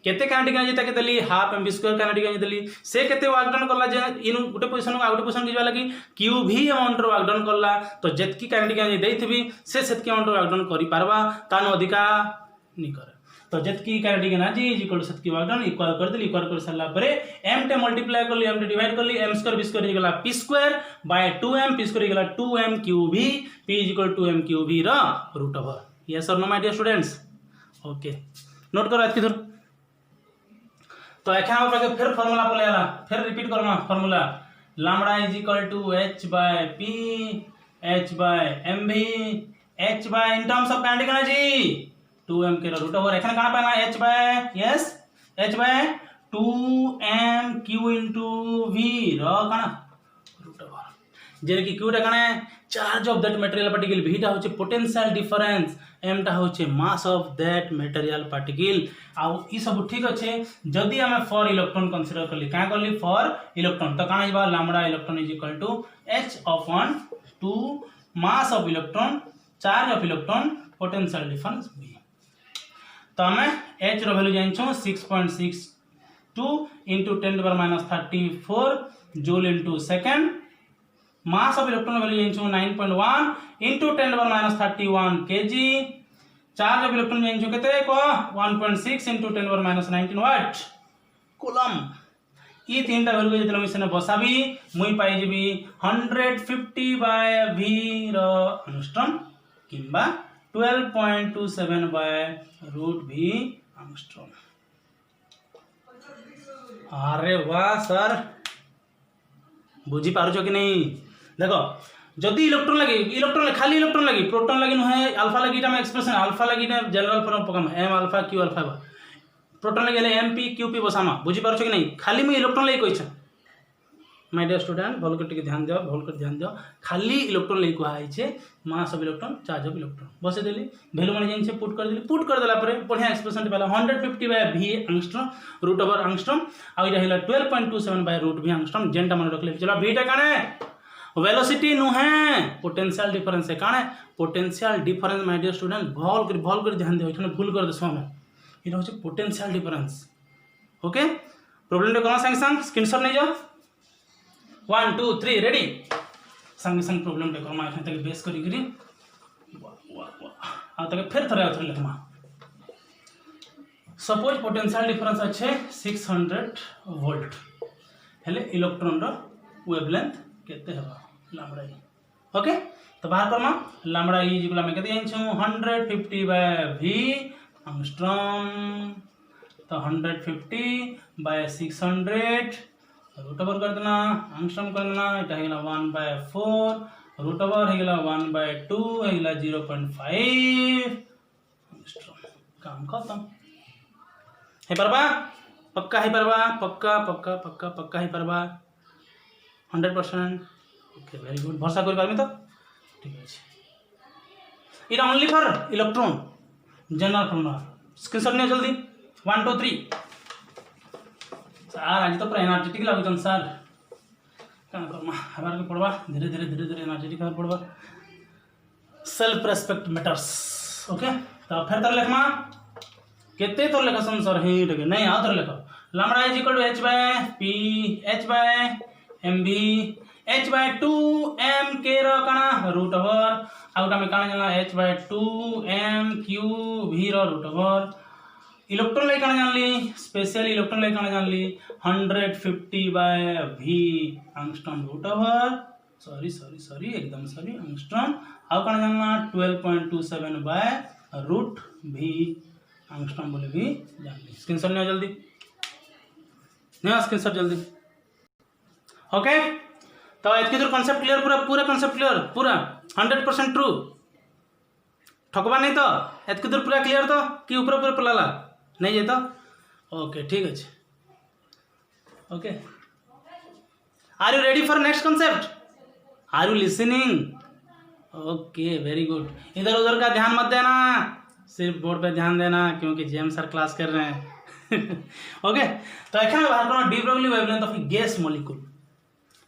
केते काइनेटिक एनर्जी ताके देली हाफ mv² काइनेटिक एनर्जी देली से केते वर्क डन करला जे इन गुटे पोजीशन को आउट पोजीशन दिवा लगी qv अमाउंट रो वर्क डन करला तो जेतकी काइनेटिक एनर्जी देइथिबी से सेतकी अमाउंट रो वर्क डन करि पारबा तानो अधिका नि करे तो जितकी kinetic energy is equal to सेतकी वर्क डन इक्वल कर देली इक्वल कर साला परे m टे मल्टीप्लाई करली m टे डिवाइड करली m² v² हो गेला p² बाय 2m p² हो गेला 2m qv p इज इक्वल टू 2m qv रा रूट ओवर यस और no my dear students okay note करो एतकी दूर तो एखन हम पाके फिर फार्मूला पले आला फिर रिपीट करना formula lambda is equal to h by p h by mv h by in terms of kinetic energy 2m के रूट ओवर एखन काना पाना h by yes h by 2m q * v रो काना रूट ओवर जे कि q टा काना charge of that material particle v टा होचे पोटेंशियल डिफरेंस m टा होचे mass of that material particle आ ई सब ठीक अच्छे जदि हमें फॉर इलेक्ट्रॉन कंसीडर करली का करली फॉर इलेक्ट्रॉन तो काना इबा lambda electron is equal to h upon 2 mass of electron charge of electron potential difference v तो हमें h रो वैल्यू जानछो 6.62 into 10⁻34 joule into second mass of electron value जानछो 9.1 into 10⁻31 kg charge of electron जानछो केते को 1.6 into 10⁻19 वाट coulomb ई तीनटा value जतन मिशन बसाबी मुई पाई जेबी 150 बाय v रो एंगस्ट्रॉम किंबा 12.27 बाय रूट v एंगस्ट्रॉम अरे वाह सर बुझी पारुछो कि नहीं देखो जदि इलेक्ट्रॉन लगी खाली इलेक्ट्रॉन लगी प्रोटॉन लगी नुहे अल्फा लगी टा में एक्सप्रेशन अल्फा लगी ने जनरल फॉर्म पकम m alpha q alpha proton लगी ले mp qp बसामा बुझी पारुछो कि नहीं खाली मैं इलेक्ट्रॉन लगी कहिछ माय डियर स्टूडेंट भल कर टिके ध्यान दियो खाली इलेक्ट्रॉन लगी कहा है मास of electron charge of electron बसे देली वैल्यू माने जानि पुट कर देला परे बढ़िया एक्सप्रेशन पेला 150 by v angstrom root over angstrom आ इटा हैला 12.27 बाय रूट v एंगस्ट्रॉम जेंटा माने रखले चलो v टा काने वेलोसिटी नुहे पोटेंशियल डिफरेंस है काण potential difference my dear student भल कर ध्यान दियो इठने भूल कर देसो हम इटा होचे पोटेंशियल डिफरेंस ओके प्रॉब्लम रे कोन संग संग स्क्रीनशॉट नै जाओ 1 2 3 रेडी संग संग प्रॉब्लम रे करमा एखन तक बेस करी करी आ तक फिर थरे थरे लिखमा सपोज पोटेंशियल डिफरेंस अच्छे 600 वोल्ट हेले इलेक्ट्रॉन रो वेवलेंथ केते हेबा लैम्बडा ई ओके तो बाहर करमा लैम्बडा ई जिकला में केते जानि छु 150 बाय v एंगस्ट्रॉम तो 150 बाय 600 रूट ओवर कर देना एंगस्ट्रॉम कर देना इटा हेला 1/4 रूट ओवर हेला 1/2 हेला 0.5 एंगस्ट्रॉम काम खत्म हे परबा पक्का है परबा पक्का पक्का पक्का पक्का है परबा 100% ओके वेरी गुड भरोसा कर पारमी तो ठीक है it only for electron general formula screenshot neo जल्दी 1 2 3 सर आज तो पूरा एनर्जेटिक लागुचन सर का करमा हमार के पड़वा धीरे धीरे एनर्जेटिक हमार पड़वा सेल्फ रेस्पेक्ट मैटर्स ओके तो फिर तर लिखमा केते तर लेखा सर हे नहीं आ तर लेखा lambda is equal to h by p h by mv h bye 2 m k रो काना रूट ओवर आउटा में काना जानला h bye 2 m q v रो रूट ओवर इलेक्ट्रॉन लाई काना जानली स्पेशल इलेक्ट्रॉन लाई काना जानली 150 by v angstrom root over sorry एकदम सॉरी एंगस्ट्रॉम आउ काना जानला 12.27 बाय रूट v एंगस्ट्रॉम बोले भी जानली स्क्रीनशॉट ले जल्दी नया स्क्रीनशॉट जल्दी ओके तो एतके दूर कांसेप्ट क्लियर पूरा कांसेप्ट क्लियर पूरा 100% ट्रू ठकबा नहीं तो एतके दूर पूरा क्लियर तो कि ऊपर पलाला नहीं जे तो ओके ठीक है okay are you ready for next concept are you listening okay very good इधर उधर का ध्यान मत देना सिर्फ बोर्ड पे ध्यान देना क्योंकि जेम सर क्लास कर रहे हैं ओके तो एखन बाहर करना de Broglie wavelength of gas molecule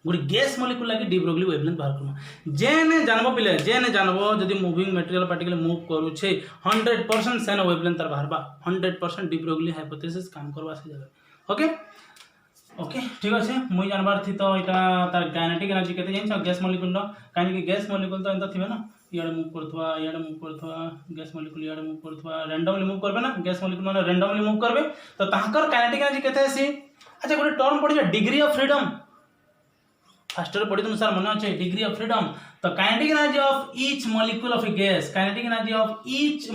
good gas molecule लागी डी ब्रोगली वेवलेंथ बाहर करना जेने जानबो पिले जेने जानबो जदी मूविंग मटेरियल पार्टिकल मूव करू छे 100% सेन वेवलेंथ तर बाहरबा 100% डी ब्रोगली हाइपोथेसिस काम करबा से जगह ओके ओके ठीक अच्छे मुई जानबार थी तो इटा तार काइनेटिक एनर्जी केते जानि गैस मॉलिक्यूल रो काहे गैस मॉलिक्यूल तो एंता थिबे ना इयाडे मूव करथवा गैस मॉलिक्यूल इयाडे मूव करथवा रैंडमली मूव करबे ना गैस मॉलिक्यूल माने रैंडमली मूव करबे तो ताहकर काइनेटिक एनर्जी केते आसी अच्छा गोटे टर्म पड़ी degree of freedom first ray पड़ी तुम सर मन अच्छे डिग्री ऑफ फ्रीडम तो kinetic energy of each molecule of a gas kinetic energy of each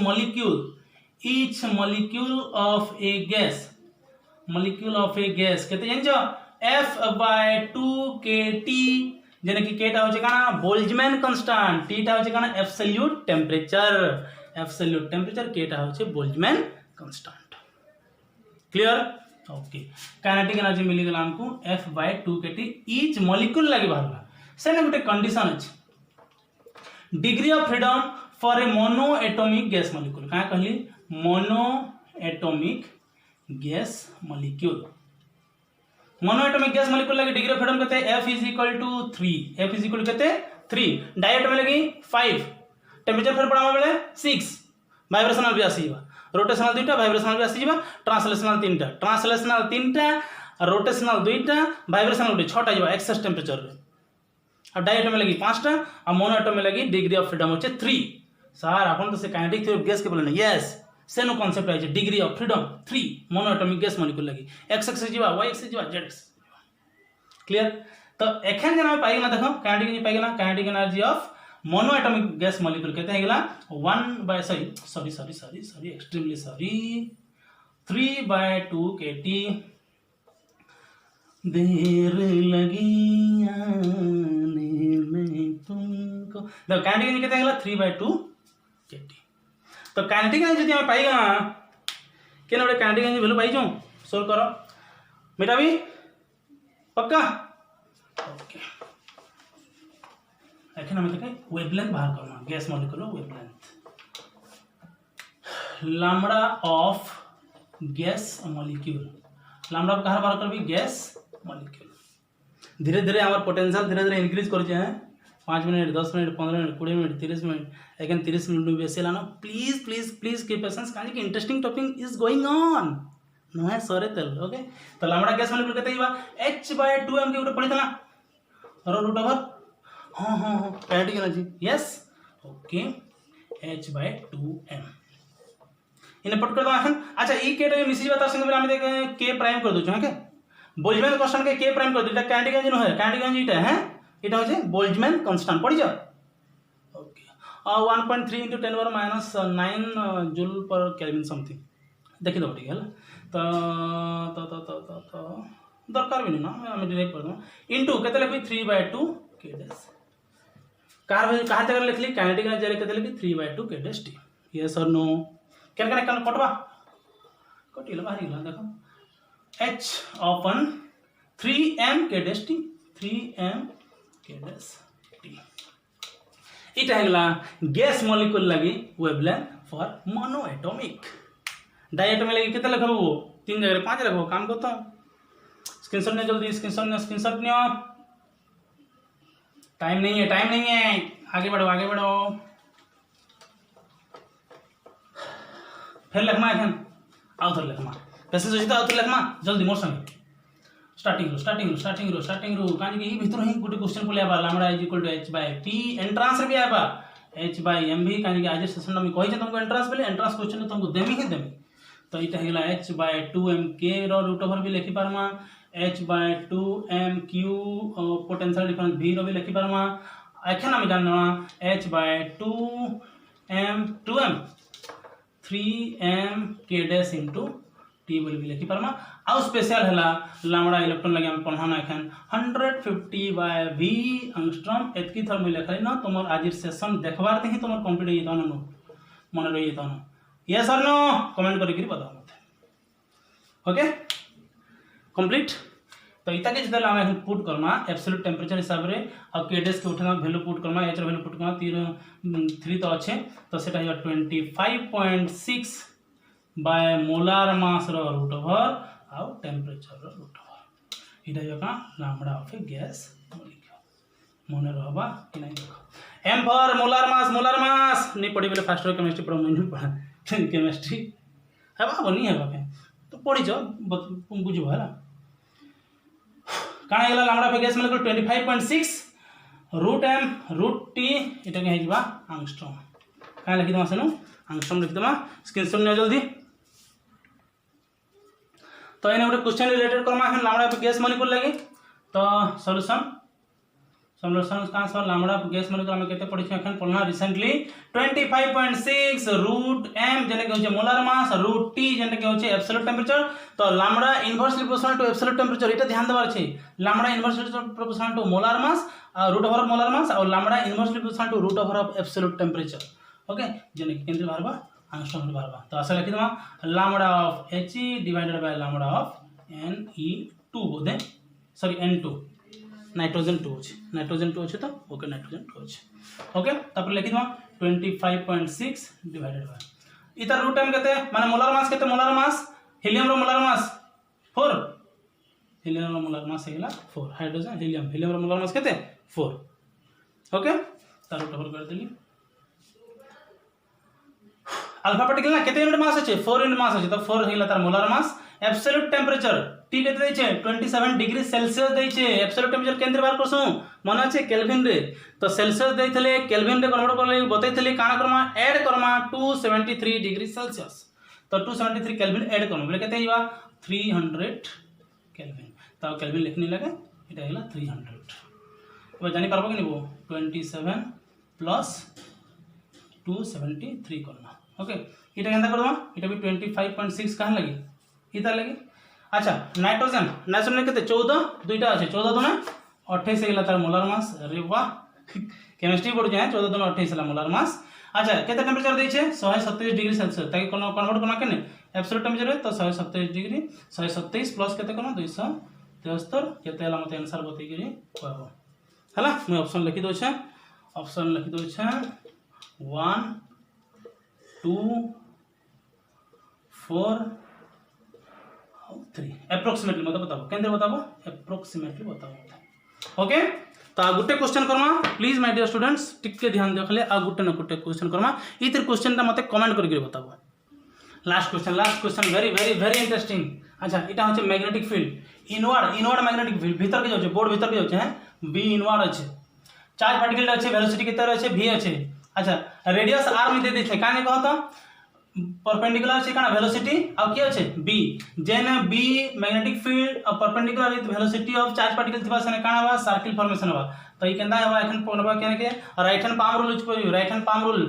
molecule of a gas केते जानछो F/2kT जेने कि केटा होचे काना बोल्ट्जमैन कांस्टेंट टीटा होचे काना एब्सोल्यूट टेम्परेचर केटा होचे Boltzmann constant clear okay kinetic energy मिली गेला हमको F/2kT ईच मॉलिक्यूल लागि बाहरला सेने गुटे कंडीशन अछि degree of freedom for a mono atomic gas molecule का कहली mono atomic gas molecule monoatomic gas molecule लगी डिग्री ऑफ फ्रीडम कहते हैं F = 3 F = कहते 3 डायरेक्ट में लगी 5 टेम्परेचर फिर पड़ा बेले 6 वाइब्रेशनल भी आसीबा रोटेशनल दुईटा वाइब्रेशनल भी आसीबा ट्रांसलेशनल तीनटा रोटेशनल दुईटा वाइब्रेशनल गुटे 6टा जीवा एक्सेस टेम्परेचर रे और डायरेक्ट में लगी 5टा और मोनोएटॉम में लगी डिग्री ऑफ फ्रीडम होचे 3 सर अपन तो से काइनेटिक थ्योरी ऑफ गैस के बोले यस सेनो कांसेप्ट है degree of freedom 3 monoatomic gas molecule लगी x एक्सिस जीवा y एक्सिस जीवा z एक्सिस क्लियर तो एखन जना पाई गेला देखो काइनेटिक एनर्जी पाई गेला kinetic energy of monoatomic gas molecule कहते हैं गेला 1/सॉरी एक्सट्रीमली सॉरी 3/2 kT देर लगी आने में तुमको देखो काइनेटिक एनर्जी कहते हैं गेला 3/2 kT तो काइनेटिक एनर्जी जदि हम पाइगा केन बड़े काइनेटिक एनर्जी वैल्यू पाई जाऊं सोल्व करो बेटा भी पक्का ओके एखन हम देखे वेवलेंथ बाहर करना gas molecule wavelength lambda of gas molecule lambda कहां बाहर करबी गैस मॉलिक्यूल धीरे धीरे हमार पोटेंशियल धीरे धीरे इंक्रीज कर जे हैं 5 minute 10 minute 15 minute 20 minute 30 minute again 30 minute बेसी लाना प्लीज प्लीज प्लीज की पेशेंस काहे कि interesting topic is going on no है सरे तेल ओके तो लैम्बडा गैस मॉलिक्यूल केते हिबा h/2m के ऊपर पढ़ितला रो रूट ओवर हां हां हां kinetic energy yes okay h/2m इन्हें पट कर दो आखन अच्छा ई के मिसी बता संगे हम देख के प्राइम कर दो है बोल्ट्जमैन कांस्टेंट के के प्राइम कर दो এটা काइनेटिक एनर्जी न है काइनेटिक एनर्जी এটা है এটা হচ্ছে बोल्ट्जमैन कांस्टेंट पढ़ी जाओ ओके 1.3 × 10⁻⁹ जूल पर केल्विन समथिंग देखि दो ठीक है तो दरकार भी नहीं ना हम डायरेक्ट कर दो इनटू केते लिखबी 3/2 k डैश कहा जगह लिखली काइनेटिक एनर्जी केते लिखबी 3/2 k डैश t यस और नो क्या करना कटवा कटिला बाहर गेला देखो h अपन 3m k dash t 3m k dash t इटा हेगला गैस मॉलिक्यूल लगी वेवलेंथ फॉर मोनोएटॉमिक डायएटॉमिक लगी कितने लिखबो 3 जगह 5 लिखबो काम करता हूं स्क्रीनशॉट ने जल्दी स्क्रीनशॉट ने टाइम नहीं है आगे बढ़ो फिर लिखमा एखन आउथर लिखमा पेशेंस होची तो आउथर लिखमा जल्दी मोर संगे स्टार्टिंग रो कानी कि भीतर ही गुटे क्वेश्चन को आबा lambda is equal to h/p entrance रे भी आबा h/m भी कानी कि आज सेशन में कहि जे तुमको एंट्रेंस बेले एंट्रेंस क्वेश्चन तुमको देमी तो इटा हेला h/2m k रो रूट ओवर भी लिखि पारमा h/2m q potential difference v रो भी लिखि पारमा एखन हम जानना h/2m 3m k dash into t बोली भी लिखि पारमा आउ स्पेशल हला लैम्बडा इलेक्ट्रॉन लगे हम पढ़ाना एखन 150/v एंगस्ट्रॉम एतकी थर्मल लिखले ना तुमर आज सेशन देखबार ही तुमर कंप्लीट होई दानो मन रही दानो यस और नो कमेंट करके बताओ मत ओके कंप्लीट तो इता के जदला हम पुट करना एब्सोल्यूट टेंपरेचर हिसाब रे और k डैश के उठना वैल्यू पुट करना h रो वैल्यू पुट करना 3 तो अच्छे तो सेटा 25.6 बाय मोलार मास रो रूट ओवर आउ टेम्परेचर रो रूट ओवर इटा जो का lambda of a gas molecule मन रहबा कि नहीं देखो m फॉर मोलार मास नहीं पढ़ी बेले फास्ट केमिस्ट्री पर मन पढ़ा केमिस्ट्री हेबा बनी हेबा पे तो पढ़ी जाओ बुझबो हैला काना गेला lambda of a gas molecule 25.6 root m root t इटा के हेजबा एंगस्ट्रॉम का लिखि दमा सेनु एंगस्ट्रॉम लिखि दमा स्क्रीनशॉट ने जल्दी तो एने गोटे क्वेश्चन रिलेटेड करमा है लैम्बडा ऑफ गैस मॉलिक्यूल लगी तो सॉल्यूशन का sir lambda of gas molecule हम केते पढ़ी एखन पढ़ना रिसेंटली 25.6 रूट m जने के होचे मोलार मास रूट t जने के होचे एब्सोल्यूट टेंपरेचर तो lambda inversely proportional to absolute temperature इटा ध्यान देबार छै lambda inversely proportional to molar mass root over of molar mass और lambda inversely proportional to root over of absolute temperature okay जने के केंद्र बारबा एंगस्ट्रॉम बारबा तो आशा लिखि दमा lambda of h divided by lambda of Ne2 Bodhe sorry n2 nitrogen 2 अछि तो okay nitrogen 2 अछि ओके तापर लिखि दमा 25.6 डिवाइडेड बाय इधर रूट m केते माने मोलार मास केते मोलार मास हीलियम रो मोलार मास 4 हीलियम रो मोलार मास हेला 4 हाइड्रोजन हीलियम रो मोलार मास केते 4 ओके तार रूट ओवर कर देली अल्फा पार्टिकल ना केते यूनिट मास अछि 4 यूनिट मास अछि तो 4 हेला तार molar mass absolute temperature T केते दै छै 27 डिग्री सेल्सियस दै छै एब्सोल्यूट टेंपरेचर केंद्र बार करसु मन अछि केल्विन रे तो सेल्सियस दैथले केल्विन रे कन्वर्ट करले बतैथले काना Karma add Karma 273 degree Celsius तो 273 केल्विन ऐड करम बोले केते हिबा 300 केल्विन तो केल्विन लिखनी लगे इटा हेला 300 अब जानि परबो कि निबो 27 प्लस 273 करना ओके इटा केंदा करबा इटा भी 25.6 कहां लगी इता लगी अच्छा नाइट्रोजन केते 14 दुईटा আছে 14 दुना 28 हेला तार मोलार मास अरे वाह केमिस्ट्री पढ़ जाए 14 दुना 28 हेला मोलार मास अच्छा केते टेंपरेचर दै छै 127 डिग्री सेल्सियस ताकि कन्वर्ट करना केने एब्सोल्यूट टेंपरेचर तो 127 डिग्री 127 प्लस केते करना 273 केते हला मते आंसर बतै गिरी कहबो हला मैं ऑप्शन लिखि दो छै 1 2 4 3 अप्रोक्सीमेटली मतलब बताओ केंद्र बताओ अप्रोक्सीमेटली बताओ ओके तो आ गोटे क्वेश्चन करमा प्लीज माय डियर स्टूडेंट्स टिके ध्यान दियो खाली आ गोटे न गोटे क्वेश्चन करमा इतिर क्वेश्चन ता मते कमेंट करके बताबो last question very very very interesting अच्छा इटा होचे magnetic field inward magnetic field भीतर के जाउछे बोर्ड भीतर के जाउछे हैं बी इनवर्ड अछि चार्ज पार्टिकल अच्छे वेलोसिटी केते अच्छे v अच्छे अच्छा रेडियस r में दे देछे काने कहत परपेंडिकुलर छै काना वेलोसिटी आ के अच्छे b जेने b मैग्नेटिक फील्ड और perpendicular with velocity of charge particle थिबा सने काना बा सर्किल फॉर्मेशन बा तो ई केंदा बा एखन पनबा केने के right hand palm rule use करियो राइट हैंड पाम रूल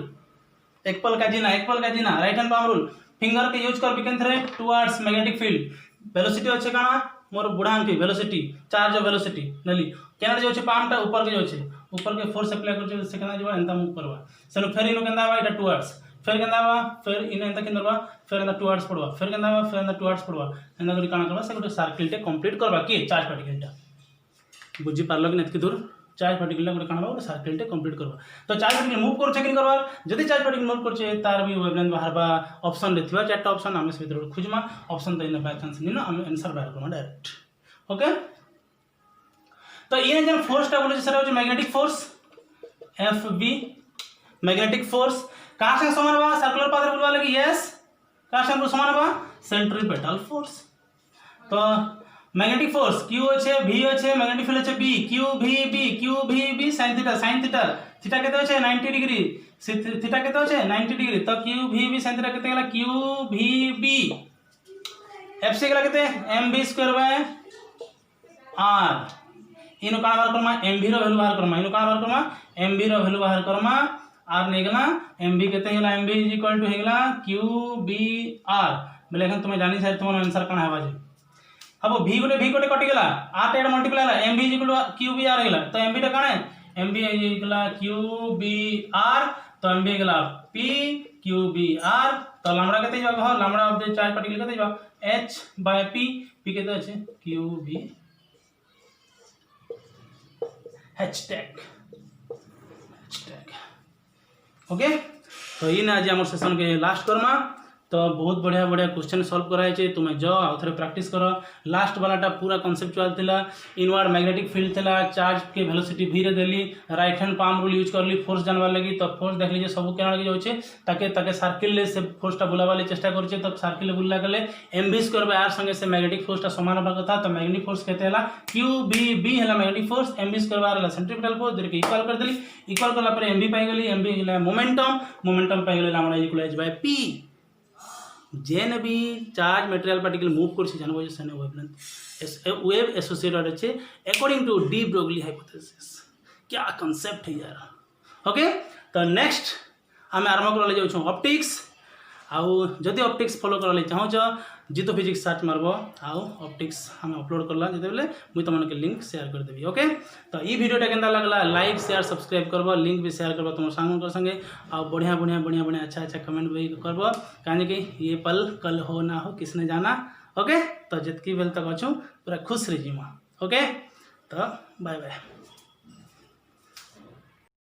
एक पल का जीना right hand palm rule finger के यूज कर बिकन थरे टुवर्ड्स मैग्नेटिक फील्ड वेलोसिटी अच्छे काना मोर बुढ़ान की वेलोसिटी चार्ज ऑफ वेलोसिटी नली केना जो छै पाम टा ऊपर के जो छै ऊपर के फोर्स अप्लाई कर छै से केना जो एंता मूव करबा सेनो फेर इनो केंदा बा इटा टुवर्ड्स फिर केंदा बा फिर इन एंता केंदा बा फिर एंता टुवर्ड्स पड़वा फिर केंदा बा फिर एंता टुवर्ड्स पड़वा एंता करी काना करबा से गोटे सर्किल टे कंप्लीट करबा की चार्ज पार्टिकल टा बुझी पारलो कि नतकी दूर चार्ज पार्टिकल गोटे काना बा गोटे सर्किल टे कंप्लीट करबा तो चार्ज पार्टिकल मूव कर छै कि करबा जदि चार्ज पार्टिकल मूव कर छै तार भी वेवलेंथ बाहरबा ऑप्शन देथिबा चारटा ऑप्शन हमें से भीतर खुजमा ऑप्शन देना बाय चांस निनो हम आंसर बाहर करबा डायरेक्ट ओके तो ये जन फोर्स टा बोले सर हो magnetic force F B magnetic force कहां से समान बा सर्कुलर पाथ रे बोलवा लगी यस कहां से समान बा सेंट्रीपेटल फोर्स तो मैग्नेटिक फोर्स Q अच्छे V अच्छे मैग्नेटिक फील्ड अच्छे B Q V B sin theta theta केते अच्छे 90 डिग्री थीटा केते अच्छे 90 डिग्री तो Q V B sin theta केते गेला Q V B F से गेला केते mv² बाय r इनो काना बाहर करमा mv रो वैल्यू बाहर करमा इनो काना बाहर करमा mv रो वैल्यू बाहर करमा r ने गेला mv केते गेला mv = हे गेला qbr बोले एखन तुम जानि साइड तुम आंसर काना हेबा जे अब v गोटे कटि गेला r टेड मल्टीप्लाई ला mv = qbr गेला तो mv टा काना mv गेला qbr तो mv गेला p qbr तो लैम्डा केते जाबा lambda of the charge particle केते जाबा h/p p केते अछि qb हैशटैग ओके तो ये आज आम सेशन के लास्ट करमा तो बहुत बढ़िया बढ़िया क्वेश्चन सॉल्व कराई छे तुम्हें जो आउ थरे प्रैक्टिस करो लास्ट वालाटा पूरा कॉन्सेप्चुअल थिला इनवर्ड मैग्नेटिक फील्ड थिला चार्ज के वेलोसिटी v रे देली right hand palm rule use करली फोर्स जानवा लगी तो फोर्स देख लीजिए सब केना लगे जाउ छे ताके सर्किल ले से फोर्स टा बुलावा ले चेष्टा कर छे तो सर्किल बुलला गले mv² r संगे से मैग्नेटिक फोर्स टा समान होबा कथा तो मैग्नेटिक फोर्स केते हला qb हला मैग्नेटिक फोर्स mv² r हला सेंट्रीपिटल फोर्स देके इक्वल कर देली इक्वल करला पर mv पाई गेली mv हला मोमेंटम पाई गेली लैम्डा = p जेन भी चार्ज मटेरियल पार्टिकल मूव कर से जानबो जे वेवलेंथ वेव एसोसिएटेड अच्छे according to de Broglie hypothesis क्या कांसेप्ट है यार ओके तो नेक्स्ट आम आरंभ कर ले जाऊ ऑप्टिक्स आउ जदि ऑप्टिक्स फॉलो कर ले चाहो जीतो फिजिक्स सर्च मारबो आउ ऑप्टिक्स हम अपलोड करला जते बेले मुई तुम के लिंक शेयर कर देबी ओके तो ई वीडियोटा केंदा लागला लाइक शेयर सब्सक्राइब करबो लिंक भी शेयर करबो तुम सांग कर संगे आ बढ़िया बढ़िया अच्छा कमेंट भी करबो काहे कि ये पल कल हो ना हो किसने जाना ओके तो जितकी बेल तक अच्छू पूरा खुश रही ओके तो बाय बाय।